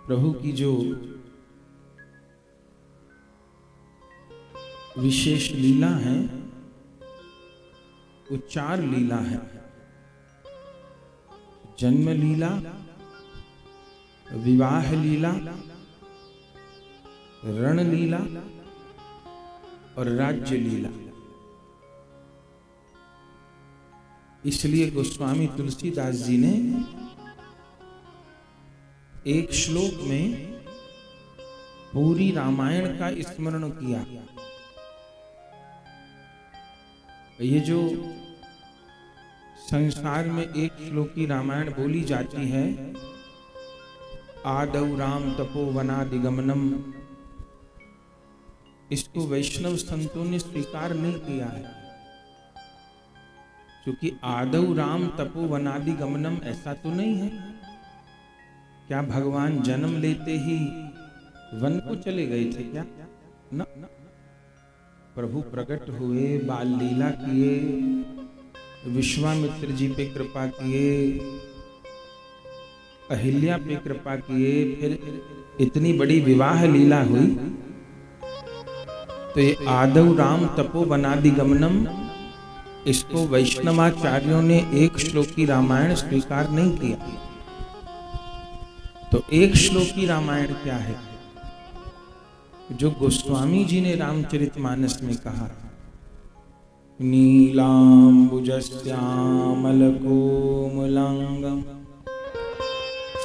प्रभु की जो विशेष लीला है वो 4 लीला है। जन्म लीला, विवाह लीला, रण लीला और राज्य लीला। इसलिए गोस्वामी तुलसीदास जी ने एक श्लोक में पूरी रामायण का स्मरण किया। ये जो संसार में एक श्लोकी रामायण बोली जाती है, आदौ राम तपोवनादिगमनम, इसको वैष्णव संतों ने स्वीकार नहीं किया है, क्योंकि आदौ राम तपोवनादिगमनम ऐसा तो नहीं है। क्या भगवान जन्म लेते ही वन को चले गए थे क्या? न, प्रभु प्रकट हुए, बाल लीला किए, विश्वामित्र जी पे कृपा किए, अहिल्या पे कृपा किए, फिर इतनी बड़ी विवाह लीला हुई। तो ये आदौ राम तपोवनादिगमनम, इसको वैष्णवाचार्यों ने एक श्लोकी रामायण स्वीकार नहीं किया। तो एक श्लोकी रामायण क्या है? जो गोस्वामी जी ने रामचरितमानस में कहा, नीलाम्बुजश्यामलकोमलांगम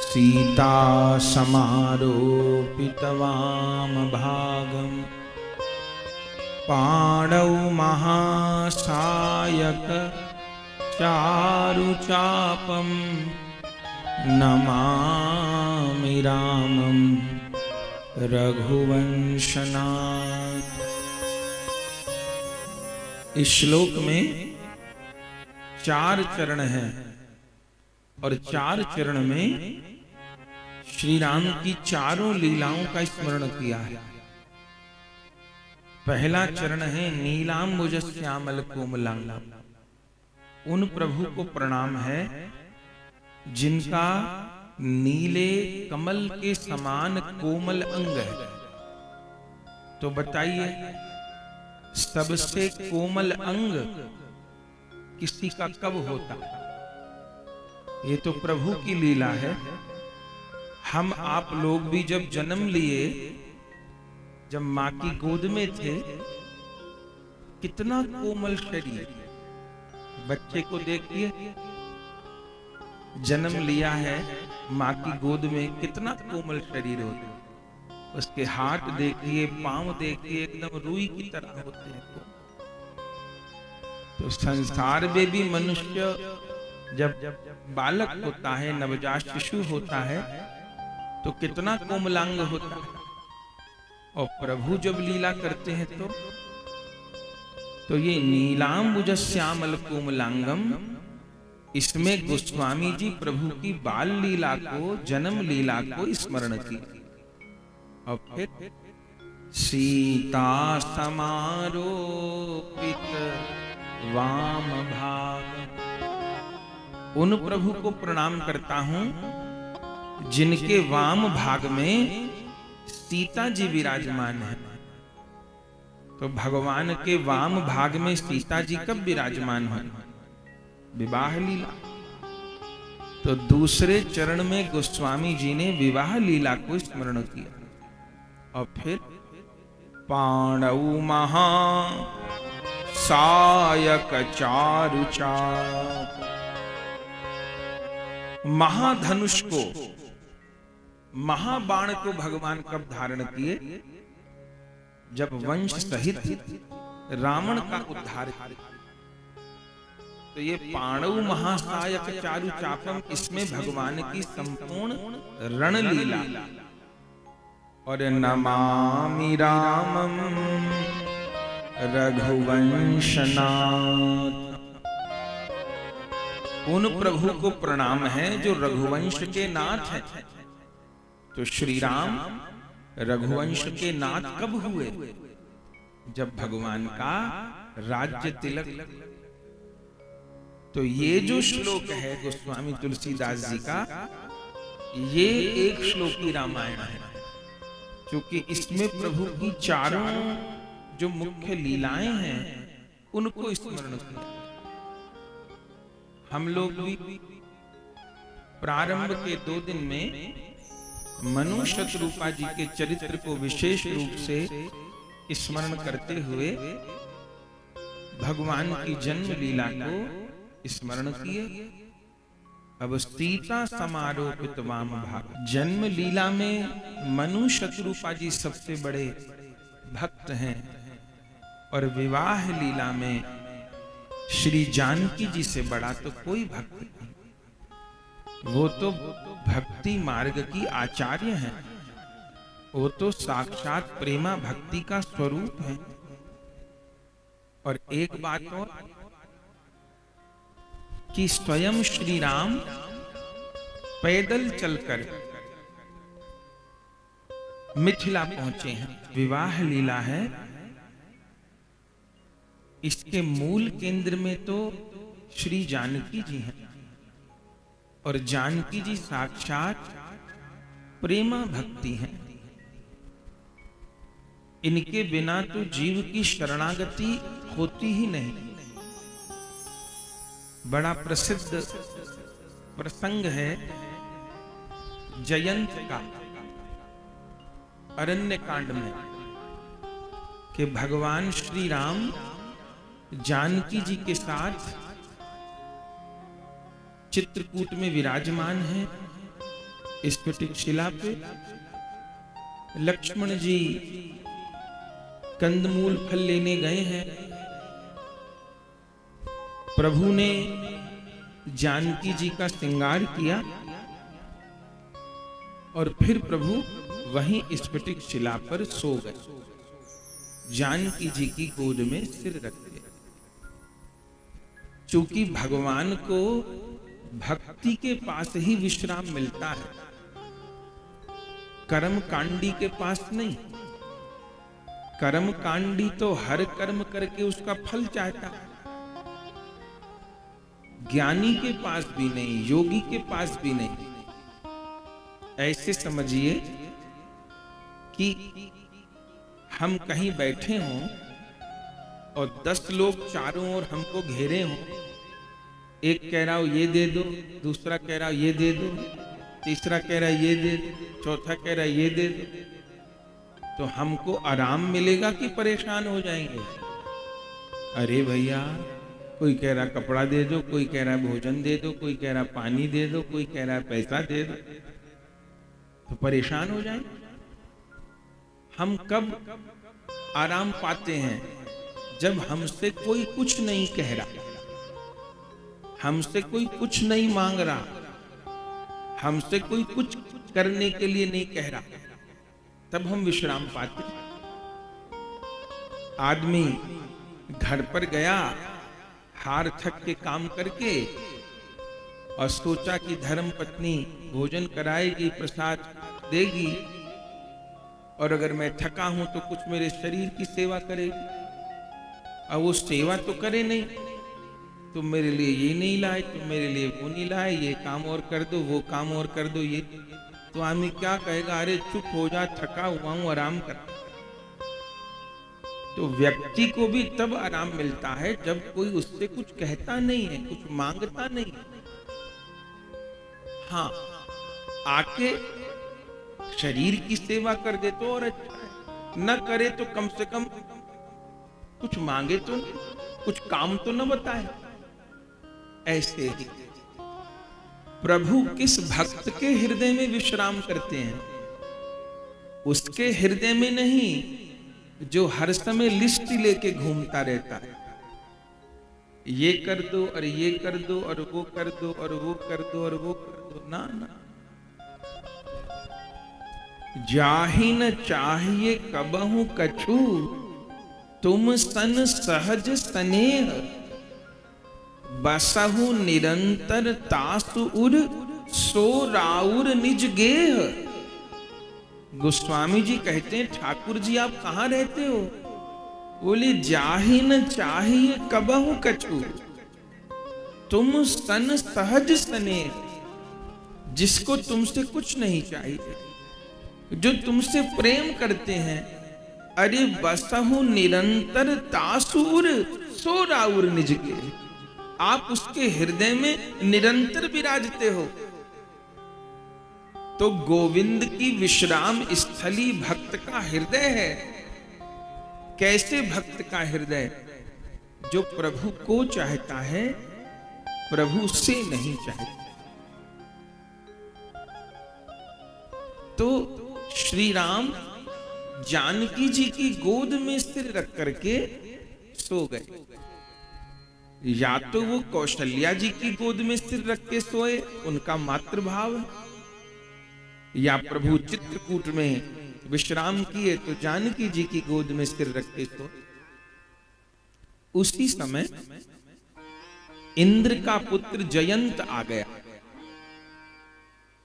सीता समारोपितवामभागम पाणौ महासायक चारुचापम नमामि रामं रघुवंशनाथ। इस श्लोक में 4 चरण हैं और 4 चरण में श्री राम की चारों लीलाओं का स्मरण किया है। पहला चरण है नीलाम्बुजश्यामल कोमलांगम। उन प्रभु को प्रणाम है जिनका नीले कमल के समान कोमल अंग है। तो बताइए, सबसे कोमल अंग किसी का कब होता? ये तो प्रभु की लीला है। हम आप लोग भी जब जन्म लिए, जब मां की गोद में थे, कितना कोमल शरीर। बच्चे को देखिए, जन्म लिया है मां की गोद में, कितना कोमल शरीर होता है। उसके हाथ देखिए, पांव देखिए, एकदम रुई की तरह होते हैं। तो संसार में भी मनुष्य जब बालक होता है, नवजात शिशु होता है, तो कितना कोमलांग होता है। और प्रभु जब लीला करते हैं तो ये नीलाम्बुजश्यामल कोमलांगम, इसमें गोस्वामी जी प्रभु की बाल लीला को, जन्म लीला को स्मरण की। और फिर सीता समारोपित वाम भाग, उन प्रभु को प्रणाम करता हूं जिनके वाम भाग में सीता जी विराजमान है। तो भगवान के वाम भाग में सीता जी कब विराजमान है? विवाह लीला। तो दूसरे चरण में गोस्वामी जी ने विवाह लीला को स्मरण किया। और फिर पाणौ महासायक चारुचाप, महाधनुष को, महाबाण को भगवान कब धारण किए? जब वंश सहित रावण का उद्धार किया। तो ये पाणौ महासायक चारुचापम, इसमें भगवान की संपूर्ण रण लीला। और नमामि रामं रघुवंशनाथ, उन प्रभु को प्रणाम है जो रघुवंश के नाथ हैं। तो श्री राम रघुवंश के नाथ कब हुए? जब भगवान का राज्य तिलक। तो ये जो श्लोक है गोस्वामी तुलसीदास जी का, ये एक श्लोकी रामायण है, क्योंकि इसमें प्रभु की चारों जो मुख्य लीलाएं हैं उनको स्मरण किया। हम लोग भी प्रारंभ के 2 दिन में मनु शतरूपा जी के चरित्र को विशेष रूप से स्मरण करते हुए भगवान की जन्म लीला को स्मरण किए। अब सीता समारोपित वाम भाग, जन्म लीला में मनु शतरूपा जी सबसे बड़े भक्त हैं और विवाह लीला में श्री जानकी जी से बड़ा तो कोई भक्त नहीं। वो तो भक्ति मार्ग की आचार्य हैं, वो तो साक्षात प्रेमा भक्ति का स्वरूप है। और एक बात और कि स्वयं श्री राम पैदल चलकर मिथिला पहुंचे हैं। विवाह लीला है, इसके मूल केंद्र में तो श्री जानकी जी हैं और जानकी जी साक्षात प्रेमा भक्ति हैं। इनके बिना तो जीव की शरणागति होती ही नहीं। बड़ा प्रसिद्ध प्रसंग है जयंत का अरण्य कांड में कि भगवान श्री राम जानकी जी के साथ चित्रकूट में विराजमान हैं। स्फटिक शिला पे लक्ष्मण जी कंदमूल फल लेने गए हैं। प्रभु ने जानकी जी का श्रृंगार किया और फिर प्रभु वहीं स्फटिक शिला पर सो गए। जानकी जी की गोद में सिर रख दिया। चूंकि भगवान को भक्ति के पास ही विश्राम मिलता है, कर्म कांडी के पास नहीं। कर्म कांडी तो हर कर्म करके उसका फल चाहता है, ज्ञानी के पास भी नहीं, योगी के पास भी नहीं। ऐसे समझिए कि हम कहीं बैठे हों और 10 लोग चारों ओर हमको घेरे हों। एक कह रहा हो ये दे दो, दूसरा कह रहा हो ये दे दो, तीसरा कह रहा है ये दे दो, चौथा कह रहा है ये दे दो, तो हमको आराम मिलेगा कि परेशान हो जाएंगे? अरे भैया, कोई कह रहा कपड़ा दे दो, कोई कह रहा भोजन दे दो, कोई कह रहा पानी दे दो, कोई कह रहा पैसा दे दो, तो परेशान हो जाएंगे। हम कब आराम पाते हैं? जब हमसे कोई कुछ नहीं कह रहा, हमसे कोई कुछ नहीं मांग रहा, हमसे कोई कुछ करने के लिए नहीं कह रहा, तब हम विश्राम पाते। आदमी घर पर गया, हार थक के काम करके, और सोचा कि धर्म पत्नी भोजन कराएगी, प्रसाद देगी, और अगर मैं थका हूं तो कुछ मेरे शरीर की सेवा करेगी। अब वो सेवा तो करे नहीं, तुम मेरे लिए ये नहीं लाए, तुम मेरे लिए वो नहीं लाए, ये काम और कर दो, वो काम और कर दो, ये तो आदमी क्या कहेगा? अरे चुप हो जा, थका हुआ हूं, आराम कर। तो व्यक्ति को भी तब आराम मिलता है जब कोई उससे कुछ कहता नहीं है, कुछ मांगता नहीं है। हाँ, आके शरीर की सेवा कर दे तो और अच्छा है, न करे तो कम से कम कुछ मांगे तो, कुछ काम तो न बताए। ऐसे ही प्रभु किस भक्त के हृदय में विश्राम करते हैं? उसके हृदय में नहीं जो हर समय लिस्ट लेके घूमता रहता है, ये कर दो और ये कर दो और वो कर दो और वो कर दो और वो कर दो। ना ना, जाहि न चाहिए कबहु कछु, तुम सन सहज स्नेह, बसहु निरंतर तासु उर, सो राउर निज गेह। गोस्वामी जी कहते हैं, ठाकुर जी आप कहां रहते हो? बोले, जाहि न चाहिए कबहु कछु, तुम सन सहज स्नेह, जिसको तुमसे कुछ नहीं चाहिए, जो तुमसे प्रेम करते हैं, अरे बसहु निरंतर तासूर सो राउर निज के, आप उसके हृदय में निरंतर विराजते हो। तो गोविंद की विश्राम स्थली भक्त का हृदय है। कैसे भक्त का हृदय? जो प्रभु को चाहता है, प्रभु से नहीं चाहता। तो श्री राम जानकी जी की गोद में सिर रख करके सो गए। या तो वो कौशल्या जी की गोद में सिर रख के सोए, उनका मातृभाव है, या प्रभु चित्रकूट में विश्राम किए तो जानकी जी की गोद में सिर रख के सोए। उसी समय इंद्र का पुत्र जयंत आ गया।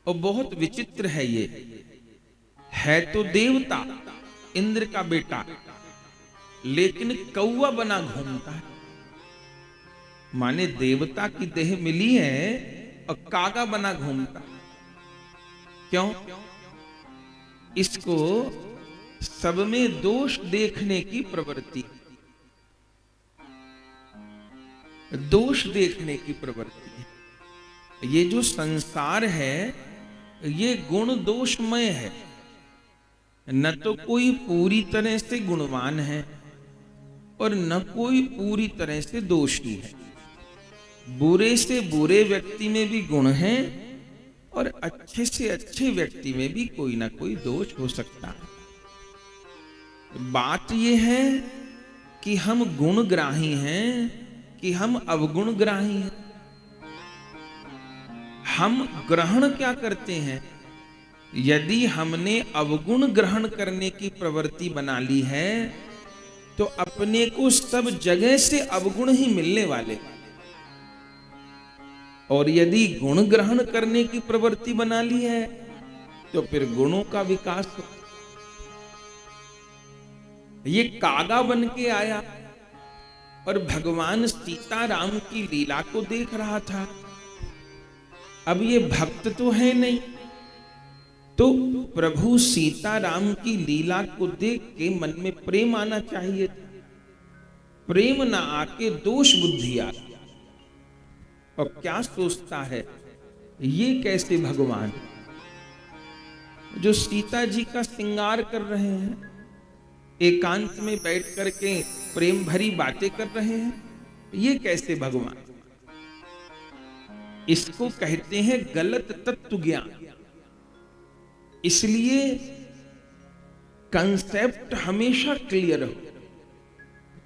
और बहुत विचित्र है, ये है तो देवता, इंद्र का बेटा, लेकिन कौवा बना घूमता है। माने देवता की देह मिली है और कागा बना घूमता। क्यों? इसको सब में दोष देखने की प्रवृत्ति, दोष देखने की प्रवृत्ति है। ये जो संसार है ये गुण दोषमय है। न तो कोई पूरी तरह से गुणवान है और न कोई पूरी तरह से दोषी है। बुरे से बुरे व्यक्ति में भी गुण है और अच्छे से अच्छे व्यक्ति में भी कोई ना कोई दोष हो सकता है। बात यह है कि हम गुणग्राही हैं कि हम अवगुण ग्राही हैं। हम ग्रहण क्या करते हैं? यदि हमने अवगुण ग्रहण करने की प्रवृत्ति बना ली है तो अपने को सब जगह से अवगुण ही मिलने वाले। और यदि गुण ग्रहण करने की प्रवृत्ति बना ली है तो फिर गुणों का विकास हो। ये कागा बन के आया और भगवान सीताराम की लीला को देख रहा था। अब ये भक्त तो है नहीं, तो प्रभु सीताराम की लीला को देख के मन में प्रेम आना चाहिए। प्रेम ना आके दोष बुद्धि आ। और क्या सोचता है, ये कैसे भगवान जो सीता जी का श्रृंगार कर रहे हैं, एकांत में बैठ करके प्रेम भरी बातें कर रहे हैं, ये कैसे भगवान? इसको कहते हैं गलत तत्व ज्ञान। इसलिए कंसेप्ट हमेशा क्लियर हो।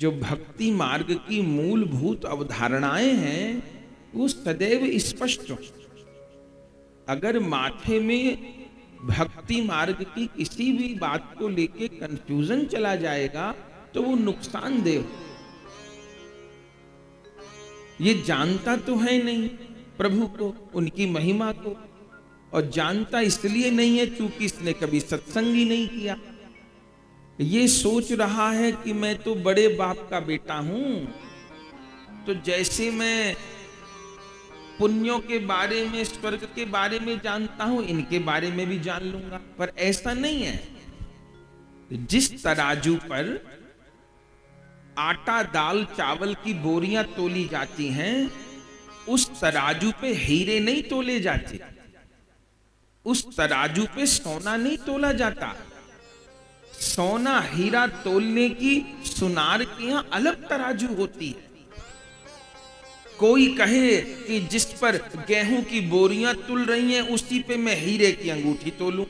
जो भक्ति मार्ग की मूलभूत अवधारणाएं हैं वो सदैव स्पष्ट हो। अगर माथे में भक्ति मार्ग की किसी भी बात को लेके कंफ्यूजन चला जाएगा तो वो नुकसानदेह। ये जानता तो है नहीं प्रभु को, उनकी महिमा को, और जानता इसलिए नहीं है क्योंकि इसने कभी सत्संग ही नहीं किया। ये सोच रहा है कि मैं तो बड़े बाप का बेटा हूं, तो जैसे मैं पुण्यों के बारे में, स्वर्ग के बारे में जानता हूं, इनके बारे में भी जान लूंगा। पर ऐसा नहीं है। जिस तराजू पर आटा, दाल, चावल की बोरियां तोली जाती हैं, उस तराजू पे हीरे नहीं तोले जाते, उस तराजू पे सोना नहीं तोला जाता। सोना हीरा तोलने की सुनार की यहां अलग तराजू होती है। कोई कहे कि जिस पर गेहूं की बोरियां तुल रही हैं उसी पे मैं हीरे की अंगूठी तोलूं,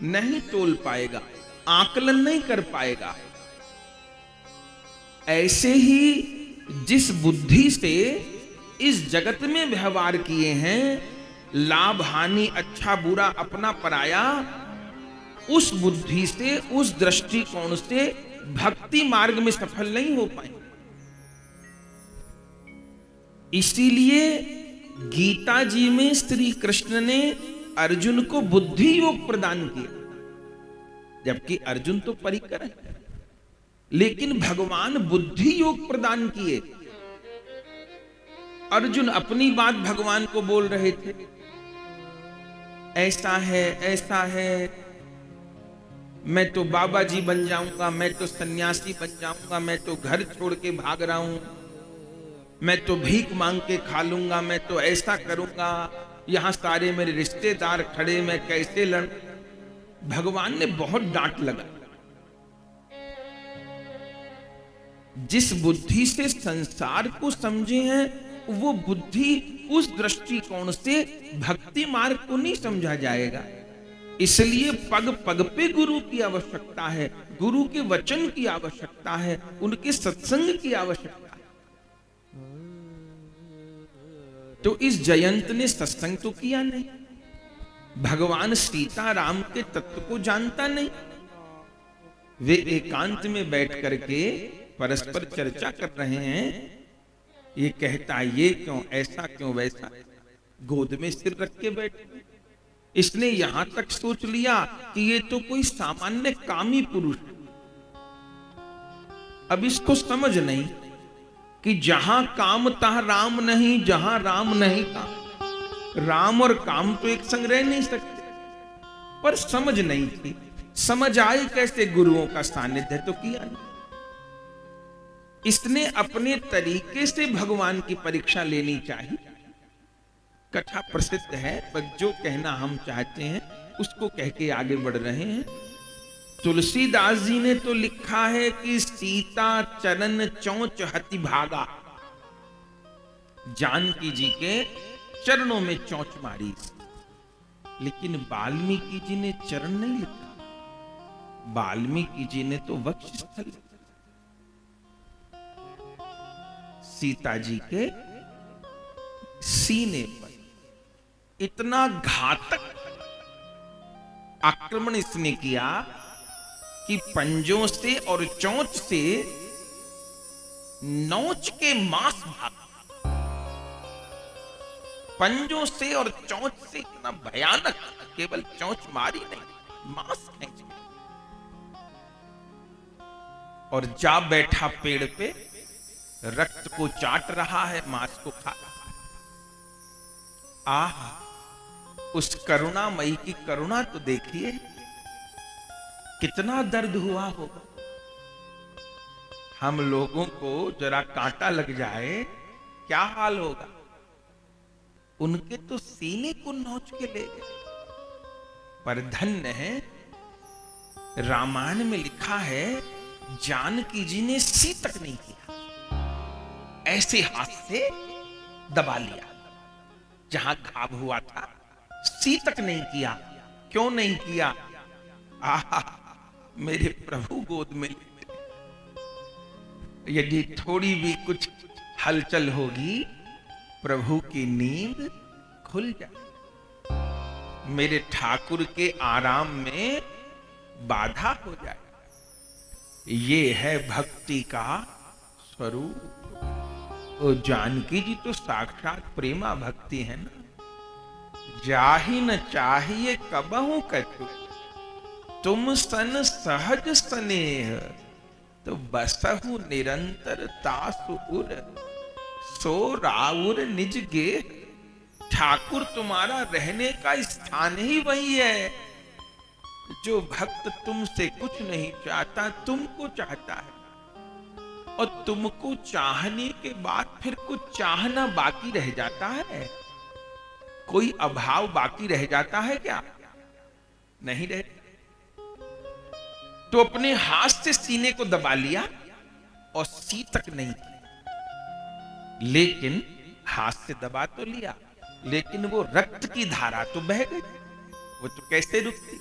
नहीं तोल पाएगा, आकलन नहीं कर पाएगा। ऐसे ही जिस बुद्धि से इस जगत में व्यवहार किए हैं, लाभ हानि, अच्छा बुरा, अपना पराया, उस बुद्धि से, उस दृष्टिकोण से भक्ति मार्ग में सफल नहीं हो पाए। इसीलिए गीता जी में श्री कृष्ण ने अर्जुन को बुद्धि योग प्रदान किया, जबकि अर्जुन तो परिकर है, लेकिन भगवान बुद्धि योग प्रदान किए। अर्जुन अपनी बात भगवान को बोल रहे थे, ऐसा है, मैं तो बाबा जी बन जाऊंगा, मैं तो सन्यासी बन जाऊंगा, मैं तो घर छोड़ के भाग रहा हूं, मैं तो भीख मांग के खा लूंगा, मैं तो ऐसा करूंगा, यहां सारे मेरे रिश्तेदार खड़े, मैं कैसे लड़। भगवान ने बहुत डांट लगा। जिस बुद्धि से संसार को समझे हैं, वो बुद्धि उस दृष्टिकोण से भक्ति मार्ग को नहीं समझा जाएगा। इसलिए पग पग पे गुरु की आवश्यकता है, गुरु के वचन की आवश्यकता है, उनके सत्संग की आवश्यकता है। तो इस जयंत ने सत्संग तो किया नहीं, भगवान सीता राम के तत्व को जानता नहीं। वे एकांत में बैठ करके परस्पर चर्चा कर रहे हैं। ये कहता ये क्यों, ऐसा क्यों, वैसा, गोद में सिर रख के बैठे। इसने यहां तक सोच लिया कि ये तो कोई सामान्य कामी पुरुष है। अब इसको समझ नहीं कि जहां काम तहां राम नहीं, जहां राम नहीं काम। राम और काम तो एक संग रह नहीं सकते, पर समझ नहीं थी। समझ आई कैसे, गुरुओं का सानिध्य तो किया नहीं। इसने अपने तरीके से भगवान की परीक्षा लेनी चाहिए। कथा प्रसिद्ध है, पर जो कहना हम चाहते हैं उसको कह के आगे बढ़ रहे हैं। तुलसीदास जी ने तो लिखा है कि सीता चरण चौंच हति भागा। जानकी जी के चरणोमें चौंच मारी। लेकिन वाल्मीकि जी ने चरण नहीं लिखा, वाल्मीकि जी ने तो वक्षस्थल। सीता जी के सीने पर इतना घातक आक्रमण इसने किया कि पंजों से और चोंच से नोच के मांस भागा। पंजों से और चोंच से इतना भयानक, केवल चोंच मारी नहीं, मांस खींच। और जा बैठा पेड़ पे, रक्त को चाट रहा है, मांस को खा रहा है। आह, उस करुणामयी की करुणा तो देखिए, कितना दर्द हुआ होगा। हम लोगों को जरा कांटा लग जाए, क्या हाल होगा। उनके तो सीने को नोच के ले गए। पर धन्य है, रामायण में लिखा है, जानकी जी ने सी तक नहीं किया, ऐसे हाथ से दबा लिया। जहां घाव हुआ था, सी तक नहीं किया। क्यों नहीं किया? आहा, मेरे प्रभु गोद में, यदि थोड़ी भी कुछ हलचल होगी, प्रभु की नींद खुल जाए, मेरे ठाकुर के आराम में बाधा हो जाए। ये है भक्ति का स्वरूप। ओ जानकी जी तो साक्षात प्रेमा भक्ति है ना। जाहि न चाहिए कबहु कछु, तुम सन सहज स्नेह, तो बसहु निरंतर तासु उर, सो राउर निज गेह। ठाकुर तुम्हारा रहने का स्थान ही वही है। जो भक्त तुमसे कुछ नहीं चाहता, तुमको चाहता है। और तुमको चाहने के बाद फिर कुछ चाहना बाकी रह जाता है? कोई अभाव बाकी रह जाता है क्या? नहीं रह। तो अपने हाथ से सीने को दबा लिया और सी तक नहीं की। लेकिन हाथ से दबा तो लिया, लेकिन वो रक्त की धारा तो बह गई। वो तो कैसे रुकती?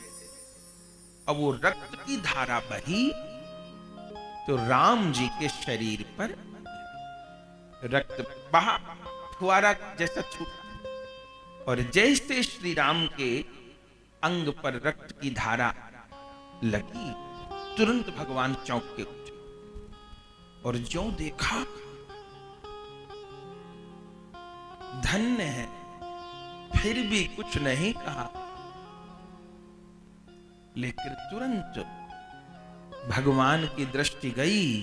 अब वो रक्त की धारा बही तो राम जी के शरीर पर रक्त बहा, फुआरा जैसा छूटा। और जैसे श्री राम के अंग पर रक्त की धारा लगी, तुरंत भगवान चौंक के उठे और जो देखा, धन्य है, फिर भी कुछ नहीं कहा। लेकिन तुरंत भगवान की दृष्टि गई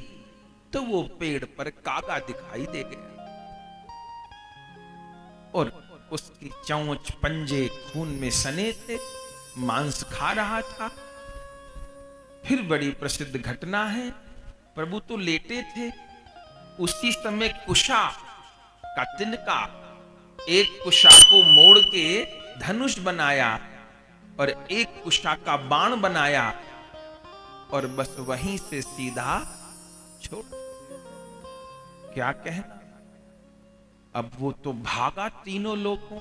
तो वो पेड़ पर कागा दिखाई दे गया। और उसकी चोंच पंजे खून में सने थे, मांस खा रहा था। फिर बड़ी प्रसिद्ध घटना है, प्रभु तो लेटे थे, उसी समय कुशा का तिनका, एक कुशा को मोड़ के धनुष बनाया और एक कुशा का बाण बनाया और बस वहीं से सीधा छोड़। क्या कहना, अब वो तो भागा तीनों लोगों,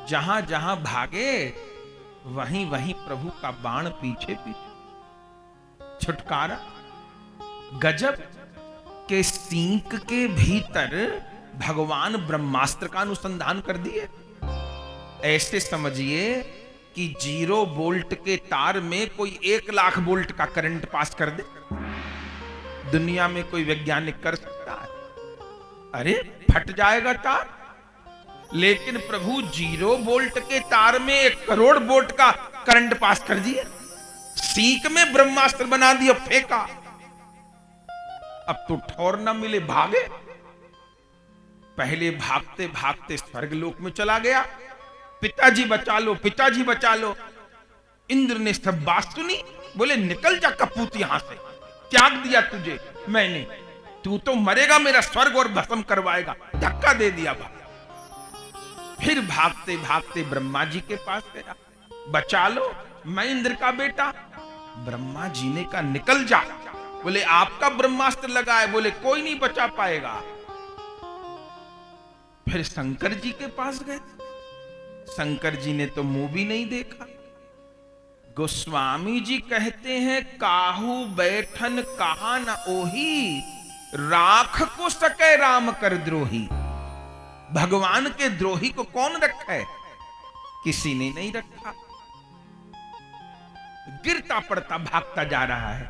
जहां जहां भागे वहीं वहीं प्रभु का बाण पीछे पीछे, छुटकारा। गजब के सींक के भीतर भगवान ब्रह्मास्त्र का अनुसंधान कर दिए। ऐसे समझिए कि 0 वोल्ट के तार में कोई 1,00,000 वोल्ट का करंट पास कर दे। दुनिया में कोई वैज्ञानिक कर सकता है? अरे फट जाएगा तार। लेकिन प्रभु 0 वोल्ट के तार में 1 करोड़ वोल्ट का करंट पास कर दिए, सींक में ब्रह्मास्त्र बना दिया, फेंका। अब तो ठौर न मिले, भागे। पहले भागते भागते स्वर्गलोक में चला गया, पिताजी बचा लो, पिताजी बचा लो। इंद्र ने सब बात सुनी, बोले निकल जा कपूत यहां से, त्याग दिया तुझे मैंने, तू तो मरेगा, मेरा स्वर्ग और भस्म करवाएगा। धक्का दे दिया बाबा। फिर भागते भागते ब्रह्मा जी के पास गया, बचा लो, मैं इंद्र का बेटा। ब्रह्मा जी ने कहा निकल जा। बोले आपका ब्रह्मास्त्र लगा है। बोले कोई नहीं बचा पाएगा। फिर शंकर जी के पास गए, शंकर जी ने तो मुंह भी नहीं देखा। गोस्वामी जी कहते हैं काहू बैठन कहा न ओही, राख को सके राम कर द्रोही। भगवान के द्रोही को कौन रखा है? किसी ने नहीं रखा। गिरता पड़ता भागता जा रहा है।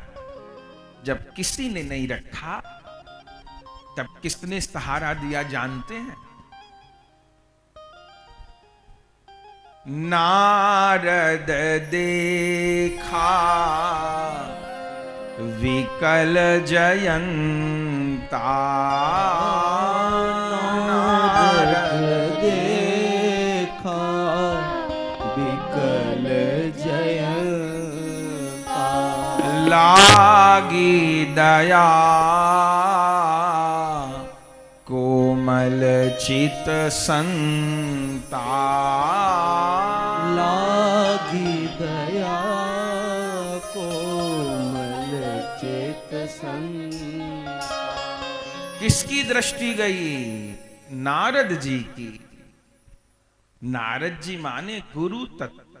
जब किसी ने नहीं रखा तब किसने सहारा दिया जानते हैं? नारद देखा विकल जयंता, नारद देखा विकल जयंता, लागी दया कोमल चित संता, लागी दया कोमल चित संता। किसकी दृष्टि गई? नारद जी की। नारद जी माने गुरु तत्व।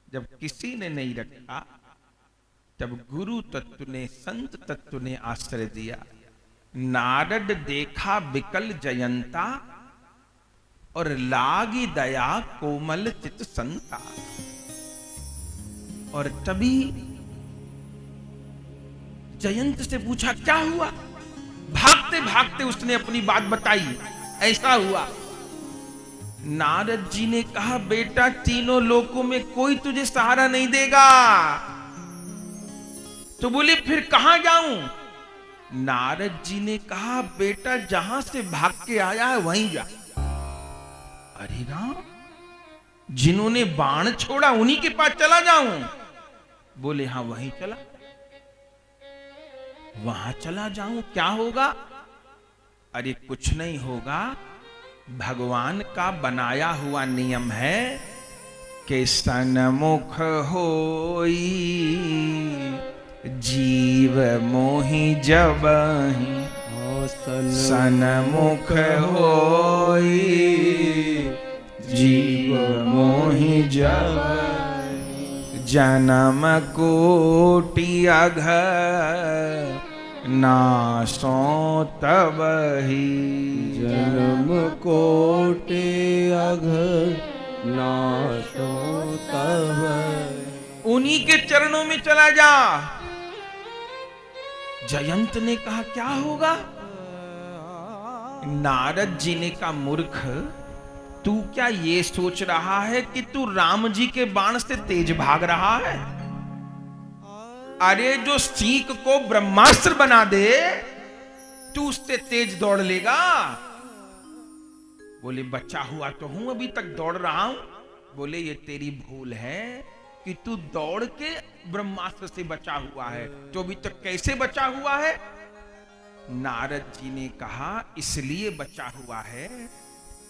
जब किसी ने नहीं रखा तब गुरु तत्व ने, संत तत्व ने आश्रय दिया। नारद देखा विकल जयंता और लागी दया कोमल चित संता। और तभी जयंत से पूछा क्या हुआ? भागते भागते उसने अपनी बात बताई, ऐसा हुआ। नारद जी ने कहा बेटा तीनों लोकों में कोई तुझे सहारा नहीं देगा। तो बोले फिर कहां जाऊं? नारद जी ने कहा बेटा जहां से भाग के आया है वहीं जा। अरे राम, जिन्होंने बाण छोड़ा उन्हीं के पास चला जाऊं? बोले हाँ वहीं चला, वहां चला जाऊं, क्या होगा? अरे कुछ नहीं होगा। भगवान का बनाया हुआ नियम है कि सन्मुख होई जीव मोहि जबहि, सन्मुख होई जीव मोहि जबहि, जन्म कोटि अघ नासो तबहि, जन्म कोटि अघ नासो तबहि। उन्हीं के चरणों में चला जा। जयंत ने कहा क्या होगा? नारद जी ने कहा मूर्ख, तू क्या ये सोच रहा है कि तू राम जी के बाण से तेज भाग रहा है? अरे जो सीख को ब्रह्मास्त्र बना दे तू उससे तेज दौड़ लेगा। बोले बचा हुआ तो हूं, अभी तक दौड़ रहा हूं। बोले ये तेरी भूल है कि तू दौड़ के ब्रह्मास्त्र से बचा हुआ है, तो अभी तक कैसे बचा हुआ है? नारद जी ने कहा इसलिए बचा हुआ है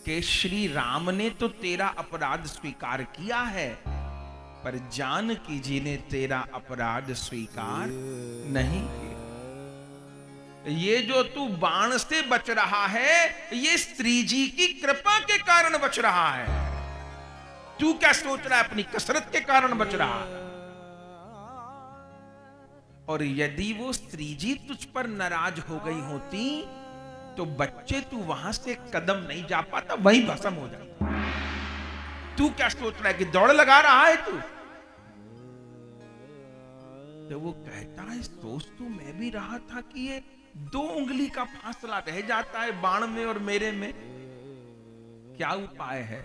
कि श्री राम ने तो तेरा अपराध स्वीकार किया है, पर जानकी जी ने तेरा अपराध स्वीकार नहीं किया। ये जो तू बाण से बच रहा है, ये स्त्री जी की कृपा के कारण बच रहा है। तू क्या सोच रहा है अपनी कसरत के कारण बच रहा है? और यदि वो स्त्री जी तुझ पर नाराज हो गई होती तो बच्चे तू वहां से कदम नहीं जा पाता, वहीं भस्म हो जाता। तू क्या सोच रहा है कि दौड़ लगा रहा है तू? तो वो कहता है सोच तो मैं भी रहा था कि ये 2 उंगली का फासला रह जाता है बाण में और मेरे में, क्या उपाय है?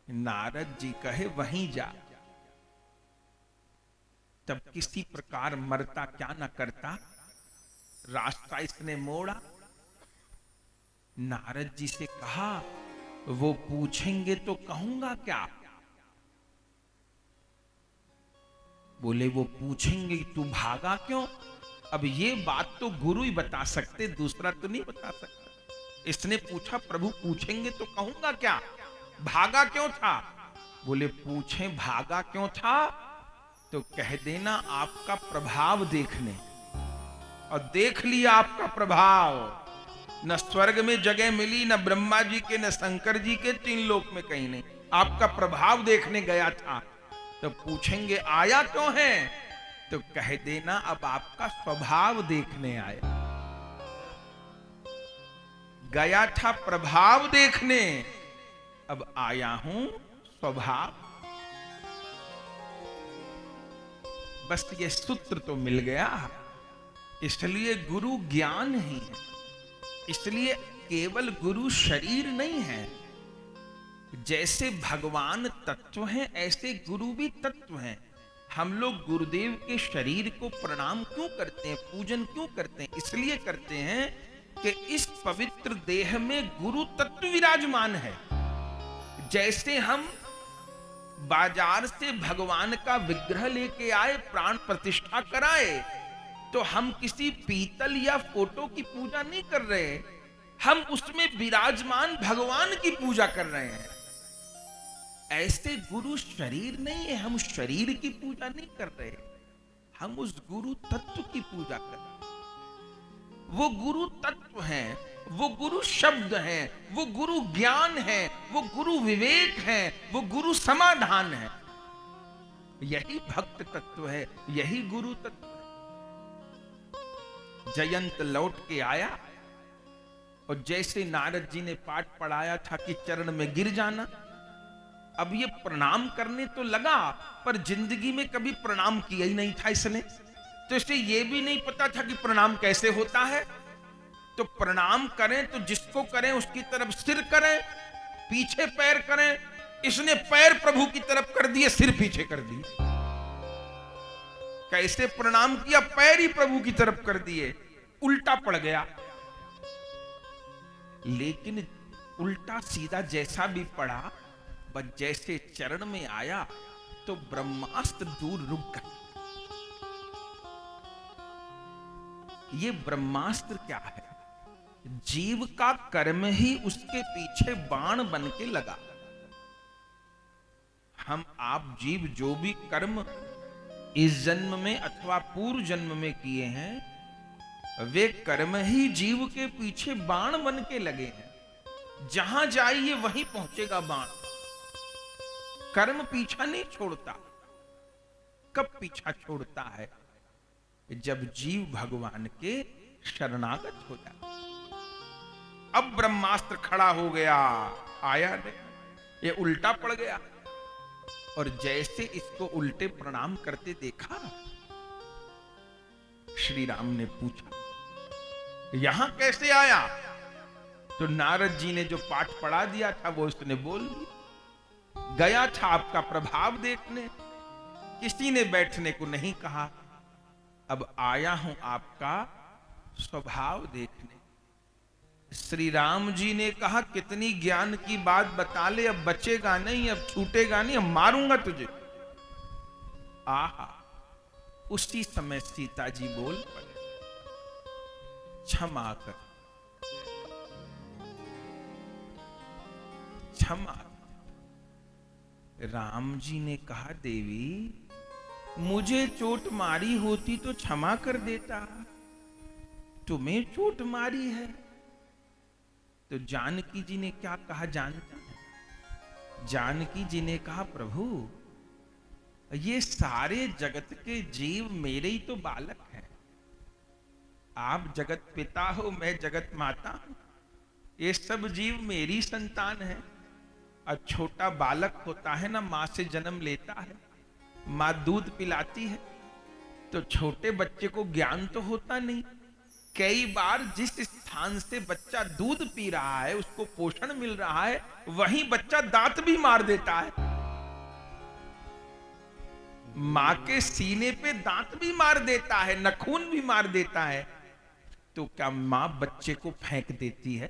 नारद जी कहे वहीं जा। तब किसी प्रकार मरता क्या न करता, रास्ता इसने मोड़ा। नारद जी से कहा वो पूछेंगे तो कहूंगा क्या? बोले वो पूछेंगे तू भागा क्यों? अब ये बात तो गुरु ही बता सकते, दूसरा तो नहीं बता सकता। इसने पूछा प्रभु पूछेंगे तो कहूंगा क्या, भागा क्यों था? बोले पूछें भागा क्यों था तो कह देना आपका प्रभाव देखने। और देख लिया आपका प्रभाव, न स्वर्ग में जगह मिली, न ब्रह्मा जी के, न शंकर जी के, 3 लोक में कहीं नहीं। आपका प्रभाव देखने गया था। तो पूछेंगे आया क्यों है तो कह देना अब आपका स्वभाव देखने आया। गया था प्रभाव देखने, अब आया हूं स्वभाव। बस ये सूत्र तो मिल गया। इसलिए गुरु ज्ञान ही है, इसलिए केवल गुरु शरीर नहीं है। जैसे भगवान तत्व हैं ऐसे गुरु भी तत्व हैं। हम लोग गुरुदेव के शरीर को प्रणाम क्यों करते हैं, पूजन क्यों करते हैं? इसलिए करते हैं कि इस पवित्र देह में गुरु तत्व विराजमान है। जैसे हम बाजार से भगवान का विग्रह लेके आए, प्राण प्रतिष्ठा कराए, तो हम किसी पीतल या फोटो की पूजा नहीं कर रहे, हम उसमें विराजमान भगवान की पूजा कर रहे हैं। ऐसे गुरु शरीर नहीं है, हम शरीर की पूजा नहीं कर रहे, हम उस गुरु तत्व की पूजा कर रहे हैं। वो गुरु तत्व है, वो गुरु शब्द है, वो गुरु ज्ञान है, वो गुरु विवेक है, वो गुरु समाधान है। यही भक्त तत्व है, यही गुरु तत्व है। जयंत लौट के आया और जैसे नारद जी ने पाठ पढ़ाया था कि चरण में गिर जाना, अब ये प्रणाम करने तो लगा पर जिंदगी में कभी प्रणाम किया ही नहीं था इसने, तो इसे ये भी नहीं पता था कि प्रणाम कैसे होता है। तो प्रणाम करें तो जिसको करें उसकी तरफ सिर करें, पीछे पैर करें। इसने पैर प्रभु की तरफ कर दिए, सिर पीछे कर दिए। कैसे प्रणाम किया? पैर ही प्रभु की तरफ कर दिए, उल्टा पड़ गया। लेकिन उल्टा सीधा जैसा भी पड़ा, बस जैसे चरण में आया तो ब्रह्मास्त्र दूर रुक गया। ये ब्रह्मास्त्र क्या है? जीव का कर्म ही उसके पीछे बाण बन के लगा। हम आप जीव जो भी कर्म इस जन्म में अथवा पूर्व जन्म में किए हैं, वे कर्म ही जीव के पीछे बाण बन के लगे हैं। जहां जाइए वहीं पहुंचेगा बाण। कर्म पीछा नहीं छोड़ता। कब पीछा छोड़ता है? जब जीव भगवान के शरणागत हो जाता। अब ब्रह्मास्त्र खड़ा हो गया, आया नहीं, ये उल्टा पड़ गया। और जैसे इसको उल्टे प्रणाम करते देखा, श्री राम ने पूछा यहां कैसे आया? तो नारद जी ने जो पाठ पढ़ा दिया था वो उसने बोल दिया। गया था आपका प्रभाव देखने, किसी ने बैठने को नहीं कहा। अब आया हूं आपका स्वभाव देखने। श्री राम जी ने कहा कितनी ज्ञान की बात बता ले, अब बचेगा नहीं, अब छूटेगा नहीं, अब मारूंगा तुझे। आहा, उसी समय सीता जी बोल पड़े, क्षमा कर, क्षमा। राम जी ने कहा देवी मुझे चोट मारी होती तो क्षमा कर देता, तुम्हें चोट मारी है। तो जानकी जी ने क्या कहा जानते हैं? जानकी जी ने कहा प्रभु ये सारे जगत के जीव मेरे ही तो बालक हैं। आप जगत पिता हो, मैं जगत माता हूं, ये सब जीव मेरी संतान है। और छोटा बालक होता है ना, मां से जन्म लेता है, मां दूध पिलाती है, तो छोटे बच्चे को ज्ञान तो होता नहीं। कई बार जिस स्थान से बच्चा दूध पी रहा है, उसको पोषण मिल रहा है, वहीं बच्चा दांत भी मार देता है। मां के सीने पे दांत भी मार देता है, नखून भी मार देता है। तो क्या मां बच्चे को फेंक देती है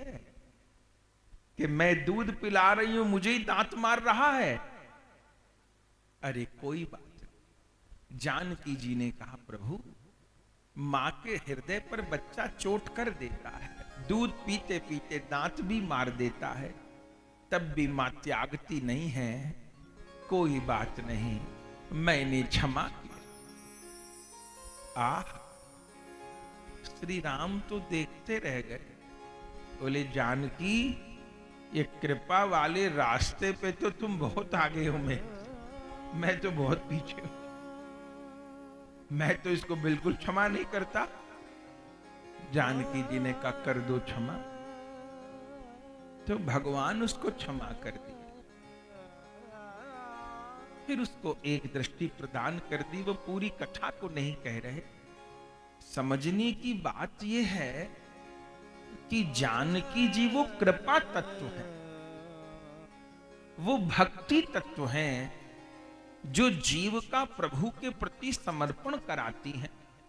कि मैं दूध पिला रही हूं, मुझे ही दांत मार रहा है? अरे कोई बात नहीं। जानकी जी ने कहा प्रभु मां के हृदय पर बच्चा चोट कर देता है, दूध पीते पीते दांत भी मार देता है, तब भी मां त्यागती नहीं है। कोई बात नहीं, मैंने क्षमा किया। आह, श्री राम तो देखते रह गए, बोले जानकी ये कृपा वाले रास्ते पे तो तुम बहुत आगे हो, मैं तो बहुत पीछे हूं, मैं तो इसको बिल्कुल क्षमा नहीं करता। जानकी जी ने कहा कर दो क्षमा। तो भगवान उसको क्षमा कर दिया, फिर उसको एक दृष्टि प्रदान कर दी। वो पूरी कथा को नहीं कह रहे। समझने की बात यह है कि जानकी जी वो कृपा तत्व है, वो भक्ति तत्व है, जो जीव का प्रभु के प्रति समर्पण कराती हैं।